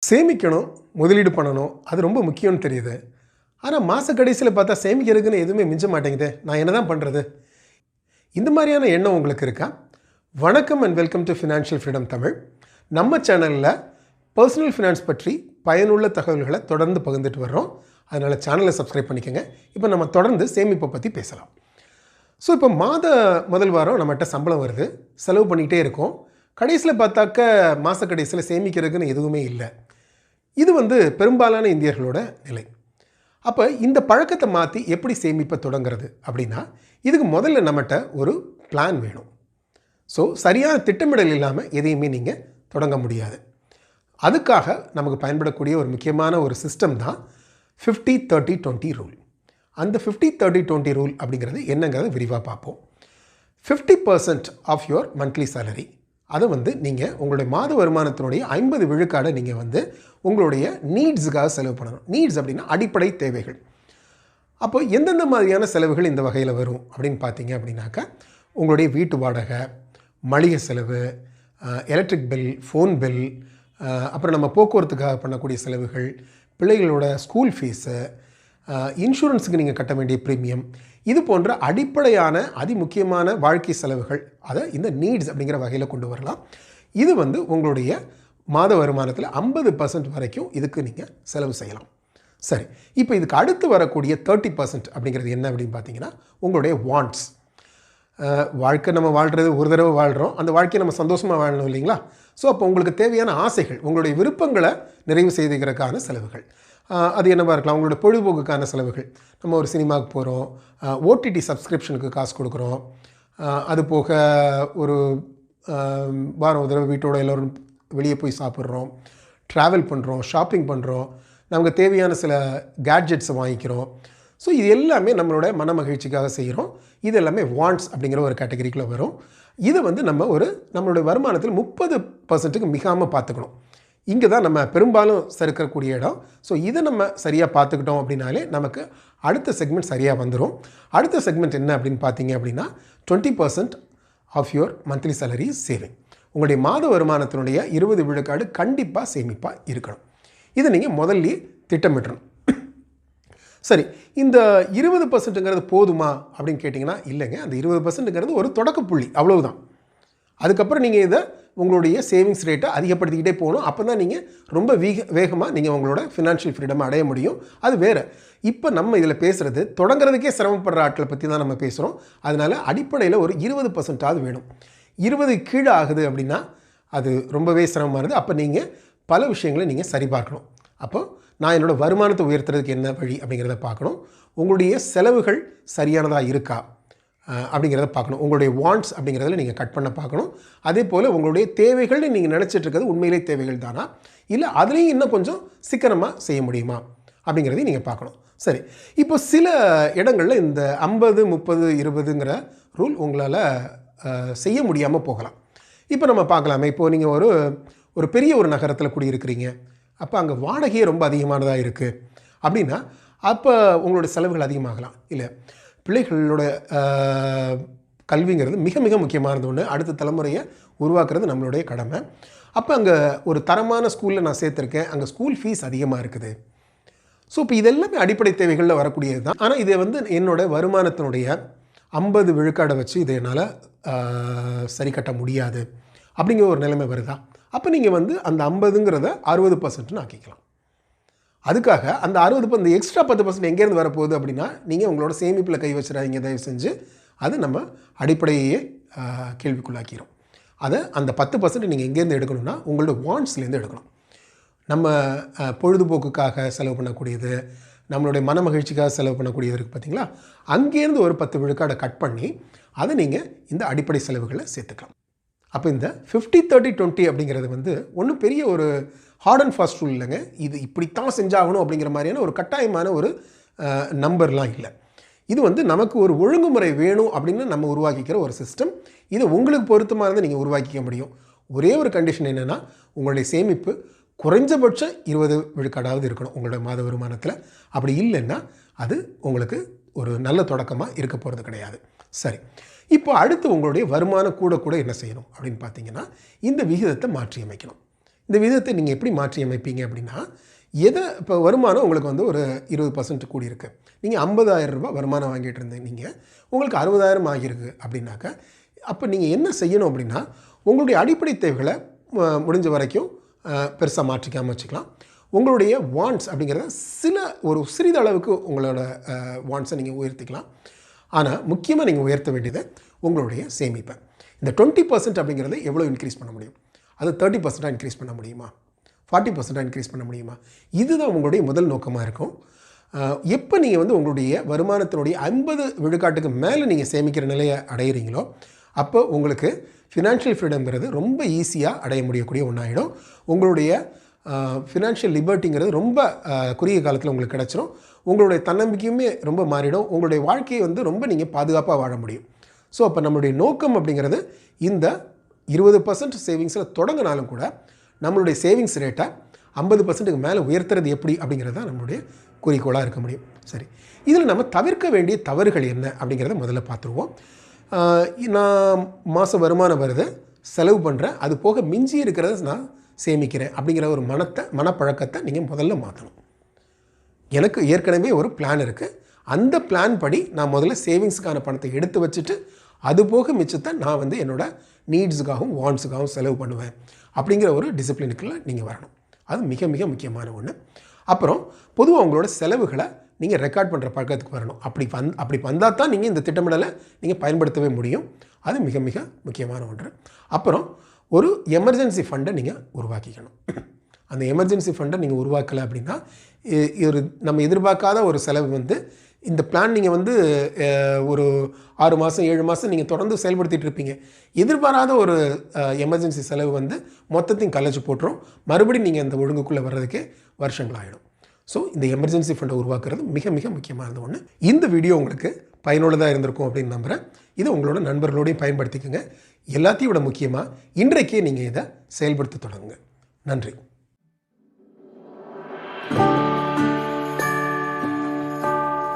சேமிக்கணும், முதலீடு பண்ணணும். அது ரொம்ப முக்கியம்னு தெரியுது. ஆனா, மாச கடைசியில பார்த்தா சேமிக்கிறதுக்குன்னு எதுவுமே மிஞ்ச மாட்டேங்குதே. நான் என்னதான் பண்றது? இந்த மாதிரியான எண்ணம் உங்களுக்கு இருக்கா? வணக்கம் and welcome to financial freedom Tamil. நம்ம சேனலில் பர்சனல் ஃபினான்ஸ் பற்றி பயனுள்ள தகவல்களை தொடர்ந்து பகிர்ந்துட்டு வர்றோம். அதனால் சேனலை சப்ஸ்கிரைப் பண்ணிக்கோங்க. இப்போ நம்ம தொடர்ந்து சேமிப்பை பற்றி பேசலாம். ஸோ இப்போ முதல் வாரம் நம்மகிட்ட சம்பளம் வருது, செலவு பண்ணிக்கிட்டே இருக்கோம். கடைசியில் பார்த்தாக்க மாத கடைசியில் சேமிக்கிறதுக்குன்னு எதுவுமே இல்லை. இது பெரும்பாலான இந்தியர்களோட நிலை. அப்போ இந்த பழக்கத்தை மாற்றி எப்படி சேமிப்பை தொடங்குறது அப்படின்னா, இதுக்கு முதல்ல நம்மகிட்ட ஒரு பிளான் வேணும். ஸோ சரியான திட்டமிடல் இல்லாமல் எதையுமே நீங்கள் தொடங்க முடியாது. அதுக்காக நமக்கு பயன்படக்கூடிய ஒரு முக்கியமான ஒரு சிஸ்டம் தான் 50-30-20 ரூல். அந்த 50-30-20 ரூல் அப்படிங்கிறது என்னங்கிறத விரிவாக பார்ப்போம். 50% ஆஃப் யுவர் மந்த்லி சேலரி, அதை நீங்கள் உங்களுடைய மாத வருமானத்தினுடைய 50 விழுக்காடை நீங்கள் உங்களுடைய நீட்ஸுக்காக செலவு பண்ணணும். நீட்ஸ் அப்படின்னா அடிப்படை தேவைகள். அப்போ எந்தெந்த மாதிரியான செலவுகள் இந்த வகையில் வரும் அப்படின்னு பார்த்தீங்க அப்படின்னாக்கா, உங்களுடைய வீட்டு வாடகை, மளிகை செலவு, எலக்ட்ரிக் பில், ஃபோன் பில், அப்புறம் நம்ம போக்குவரத்துக்காக பண்ணக்கூடிய செலவுகள், பிள்ளைகளோட ஸ்கூல் ஃபீஸு, இன்சூரன்ஸுக்கு நீங்கள் கட்ட வேண்டிய ப்ரீமியம், இது போன்ற அடிப்படையான அதிமுக்கியமான வாழ்க்கை செலவுகள், அதை இந்த நீட்ஸ் அப்படிங்கிற வகையில் கொண்டு வரலாம். இது உங்களுடைய மாத வருமானத்தில் 50% வரைக்கும் இதுக்கு நீங்கள் செலவு செய்யலாம். சரி, இப்போ இதுக்கு அடுத்து வரக்கூடிய 30% அப்படிங்கிறது என்ன அப்படின்னு பார்த்தீங்கன்னா, உங்களுடைய வாண்ட்ஸ். வாழ்க்கை நம்ம வாழ்கிறது ஒரு தடவை வாழ்கிறோம், அந்த வாழ்க்கையை நம்ம சந்தோஷமாக வாழணும் இல்லைங்களா? ஸோ அப்போ உங்களுக்கு தேவையான ஆசைகள், உங்களுடைய விருப்பங்களை நிறைவு செய்துக்கிறதுக்கான செலவுகள், அது என்னவாக இருக்கலாம். உங்களோட பொழுதுபோக்குக்கான செலவுகள், நம்ம ஒரு சினிமாவுக்கு போகிறோம், ஓடிடி சப்ஸ்கிரிப்ஷனுக்கு காசு கொடுக்குறோம், அது போக ஒரு வாரம் ஒரு தடவை வீட்டோட எல்லோரும் வெளியே போய் சாப்பிட்றோம், ட்ராவல் பண்ணுறோம், ஷாப்பிங் பண்ணுறோம், நமக்கு தேவையான சில கேட்ஜெட்ஸை வாங்கிக்கிறோம். ஸோ இது எல்லாமே நம்மளோட மன மகிழ்ச்சிக்காக செய்கிறோம். இது எல்லாமே வாண்ட்ஸ் அப்படிங்கிற ஒரு கேட்டகரிக்குள்ளே வரும். இதை நம்ம நம்மளுடைய வருமானத்தில் 30%க்கு மிகாமல் பார்த்துக்கணும். இங்கே தான் நம்ம பெரும்பாலும் சறுக்கக்கூடிய இடம். ஸோ இதை நம்ம சரியாக பார்த்துக்கிட்டோம் அப்படின்னாலே நமக்கு அடுத்த செக்மெண்ட் சரியாக வந்துடும். அடுத்த செக்மெண்ட் என்ன அப்படின்னு பார்த்தீங்க அப்படின்னா, 20% of your monthly salary saving. உங்களுடைய மாத வருமானத்தினுடைய 20 விழுக்காடு கண்டிப்பாக சேமிப்பாக இருக்கணும். இதை நீங்கள் முதல்ல திட்டமிடணும். சரி, இந்த 20%ங்கிறது போதுமா அப்படின்னு கேட்டிங்கன்னா இல்லைங்க. அந்த 20%ங்கிறது ஒரு தொடக்கப்புள்ளி, அவ்வளவுதான். அதுக்கப்புறம் நீங்கள் இதை உங்களுடைய சேவிங்ஸ் ரேட்டை அதிகப்படுத்திக்கிட்டே போகணும். அப்போ தான் நீங்கள் ரொம்ப வேகமாக நீங்கள் உங்களோட ஃபினான்ஷியல் ஃப்ரீடம் அடைய முடியும். அது வேறு. இப்போ நம்ம இதில் பேசுகிறது தொடங்குறதுக்கே சிரமப்படுற ஆட்களை பற்றி தான் நம்ம பேசுகிறோம். அதனால் அடிப்படையில் ஒரு 20%ஆவது வேணும். 20 கீழே ஆகுது அப்படின்னா அது ரொம்பவே சிரமமானது. அப்போ நீங்கள் பல விஷயங்களை நீங்கள் சரிபார்க்கணும். அப்போ நான் என்னோடய வருமானத்தை உயர்த்துறதுக்கு என்ன வழி அப்படிங்கிறத பார்க்கணும். உங்களுடைய செலவுகள் சரியானதாக இருக்கா அப்படிங்கிறத பார்க்கணும். உங்களுடைய வாண்ட்ஸ் அப்படிங்கிறதுல நீங்கள் கட் பண்ண பார்க்கணும். அதே போல் உங்களுடைய தேவைகள் நீங்கள் நினச்சிட்டு இருக்கிறது உண்மையிலே தேவைகள் தானா, இல்லை அதுலேயும் இன்னும் கொஞ்சம் சிக்கனமாக செய்ய முடியுமா அப்படிங்கிறதையும் நீங்கள் பார்க்கணும். சரி, இப்போ சில இடங்களில் இந்த 50-30-20ங்கிற ரூல் உங்களால் செய்ய முடியாமல் போகலாம். இப்போ நம்ம பார்க்கலாமே, இப்போது நீங்கள் ஒரு பெரிய ஒரு நகரத்தில் குடியிருக்கிறீங்க. அப்போ அங்கே வாடகையே ரொம்ப அதிகமானதாக இருக்குது அப்படின்னா அப்போ உங்களோட செலவுகள் அதிகமாகலாம். இல்லை, பிள்ளைகளோட கல்விங்கிறது மிக மிக முக்கியமானது ஒன்று. அடுத்த தலைமுறையை உருவாக்குறது நம்மளுடைய கடமை. அப்போ அங்கே ஒரு தரமான ஸ்கூலில் நான் சேர்த்துருக்கேன், அங்கே ஸ்கூல் ஃபீஸ் அதிகமாக இருக்குது. ஸோ இப்போ இதெல்லாமே அடிப்படை தேவைகளில் வரக்கூடியது தான். ஆனால் இதை என்னோடய வருமானத்தினுடைய 50 விழுக்காடை வச்சு இதை என்னால் சரி கட்ட முடியாது அப்படிங்கிற ஒரு நிலைமை வருதா? அப்போ நீங்கள் அந்த 50ங்கிறத 60%ன்னு ஆக்கிக்கலாம். அதுக்காக அந்த 60%, இந்த எக்ஸ்ட்ரா 10% எங்கேருந்து வரப்போகுது அப்படின்னா, நீங்கள் உங்களோட சேமிப்பில் கை வச்சுறாங்க. தயவு செஞ்சு அது நம்ம அடிப்படையே கேள்விக்குள்ளாக்கிறோம். அதை அந்த 10% நீங்கள் எங்கேருந்து எடுக்கணும்னா உங்களோட வாண்ட்ஸ்லேருந்து எடுக்கணும். நம்ம பொழுதுபோக்குக்காக செலவு பண்ணக்கூடியது, நம்மளுடைய மன மகிழ்ச்சிக்காக செலவு பண்ணக்கூடியது இருக்குது பார்த்தீங்களா, அங்கேருந்து ஒரு 10 விழுக்காடை கட் பண்ணி அதை நீங்கள் இந்த அடிப்படை செலவுகளை சேர்த்துக்கலாம். அப்போ இந்த 50-30-20 அப்படிங்கிறது ஒன்றும் பெரிய ஒரு ஹார்ட் அண்ட் ஃபாஸ்ட் ரூல் இல்லைங்க. இது இப்படித்தான் செஞ்சாகணும் அப்படிங்கிற மாதிரியான ஒரு கட்டாயமான ஒரு நம்பர்லாம் இல்லை. இது நமக்கு ஒரு ஒழுங்குமுறை வேணும் அப்படின்னு நம்ம உருவாக்கிக்கிற ஒரு சிஸ்டம். இது உங்களுக்கு பொருத்தமானதை நீங்கள் உருவாக்கிக்க முடியும். ஒரே ஒரு கண்டிஷன் என்னென்னா, உங்களுடைய சேமிப்பு குறைஞ்சபட்சம் 20 விழுக்காடாவது இருக்கணும் உங்களுடைய மாத வருமானத்தில். அப்படி இல்லைன்னா அது உங்களுக்கு ஒரு நல்ல தொடக்கமாக இருக்க போகிறது கிடையாது. சரி, இப்போ அடுத்து உங்களுடைய வருமானம் கூட என்ன செய்யணும் அப்படின்னு பார்த்தீங்கன்னா, இந்த விகிதத்தை மாற்றி அமைக்கணும். இந்த விகிதத்தை நீங்கள் எப்படி மாற்றி அமைப்பீங்க அப்படின்னா, எதை இப்போ வருமானம் உங்களுக்கு வந்து ஒரு 20% கூடியிருக்கு. நீங்கள் 50,000 ரூபாய் வருமானம் வாங்கிட்டு இருந்தீங்க, உங்களுக்கு 60,000 ஆகியிருக்கு அப்படின்னாக்கா, அப்போ நீங்கள் என்ன செய்யணும் அப்படின்னா, உங்களுடைய அடிப்படை தேவைகளை முடிஞ்ச வரைக்கும் பெருசாக மாற்றிக்காமல் வச்சுக்கலாம். உங்களுடைய வாண்ட்ஸ் அப்படிங்கிறத ஒரு சிறிதளவுக்கு உங்களோட வாண்ட்ஸை நீங்கள் உயர்த்திக்கலாம். ஆனால் முக்கியமாக நீங்கள் உயர்த்த வேண்டியது உங்களுடைய சேமிப்பை. இந்த 20% அப்படிங்கிறத எவ்வளோ இன்க்ரீஸ் பண்ண முடியும்? அது 30% இன்க்ரீஸ் பண்ண முடியுமா? 40% இன்க்ரீஸ் பண்ண முடியுமா? இதுதான் உங்களுடைய முதல் நோக்கமாக இருக்கும். எப்போ நீங்கள் வந்து உங்களுடைய வருமானத்தினுடைய 50 விழுக்காட்டுக்கு மேலே நீங்கள் சேமிக்கிற நிலையை அடையிறீங்களோ, அப்போ உங்களுக்கு ஃபினான்ஷியல் ஃப்ரீடம்ங்கிறது ரொம்ப ஈஸியாக அடைய முடியக்கூடிய ஒன்றாயிடும். உங்களுடைய ஃபினான்ஷியல் லிபர்ட்டிங்கிறது ரொம்ப குறுகிய காலத்தில் உங்களுக்கு கிடச்சிரும். உங்களுடைய தன்னம்பிக்கையுமே ரொம்ப மாறிடும். உங்களுடைய வாழ்க்கையை வந்து ரொம்ப நீங்கள் பாதுகாப்பாக வாழ முடியும். ஸோ அப்போ நம்மளுடைய நோக்கம் அப்படிங்கிறது இந்த 20% சேவிங்ஸில் தொடங்கினாலும் கூட நம்மளுடைய சேவிங்ஸ் ரேட்டை 50%க்கு மேலே உயர்த்துறது எப்படி அப்படிங்கிறது தான் நம்மளுடைய குறிக்கோளாக இருக்க முடியும். சரி, இதில் நம்ம தவிர்க்க வேண்டிய தவறுகள் என்ன அப்படிங்கிறத முதல்ல பார்த்துருவோம். நான் மாத வருமானம் வருது, செலவு பண்ணுறேன், அது போக மிஞ்சி இருக்கிறத நான் சேமிக்கிறேன் அப்படிங்கிற ஒரு மனப்பழக்கத்தை நீங்கள் முதல்ல மாற்றணும். எனக்கு ஏற்கனவே ஒரு பிளான் இருக்குது, அந்த பிளான் படி நான் முதல்ல சேவிங்ஸுக்கான பணத்தை எடுத்து வச்சுட்டு அது போக மிச்சத்தை நான் வந்து என்னோடய நீட்ஸுக்காகவும் வாண்ட்ஸுக்காகவும் செலவு பண்ணுவேன் அப்படிங்கிற ஒரு டிசிப்ளினுக்குள்ள நீங்கள் வரணும். அது மிக மிக முக்கியமான ஒன்று. அப்புறம் பொதுவாக உங்களோட செலவுகளை நீங்கள் ரெக்கார்ட் பண்ணுற பழக்கத்துக்கு வரணும். அப்படி வந்தால் தான் நீங்கள் இந்த திட்டமிடலை நீங்கள் பயன்படுத்தவே முடியும். அது மிக மிக முக்கியமான ஒன்று. அப்புறம் ஒரு எமர்ஜென்சி ஃபண்டை நீங்கள் உருவாக்கிக்கணும். அந்த எமர்ஜென்சி ஃபண்டை நீங்கள் உருவாக்கலை அப்படின்னா, நம்ம எதிர்பார்க்காத ஒரு செலவு வந்து இந்த பிளான் நீங்கள் வந்து ஒரு 6 மாதம் 7 மாதம் நீங்கள் தொடர்ந்து செயல்படுத்திகிட்டு இருப்பீங்க. எதிர்பாராத ஒரு எமர்ஜென்சி செலவு வந்து மொத்தத்தையும் கலைச்சி போட்டுரும். மறுபடியும் நீங்கள் அந்த ஒழுங்குக்குள்ளே வர்றதுக்கே வருஷங்கள் ஆகிடும். ஸோ இந்த எமர்ஜென்சி ஃபண்டை உருவாக்குறது மிக மிக முக்கியமானது ஒன்று. இந்த வீடியோ உங்களுக்கு பயனுள்ளதாக இருந்திருக்கும் அப்படின்னு நம்புகிறேன். இதை உங்களோட நண்பர்களோடையும் பயன்படுத்திக்கோங்க. எல்லாத்தையும் விட முக்கியமாக இன்றைக்கே நீங்கள் இதை செயல்படுத்த தொடங்குங்க. நன்றி.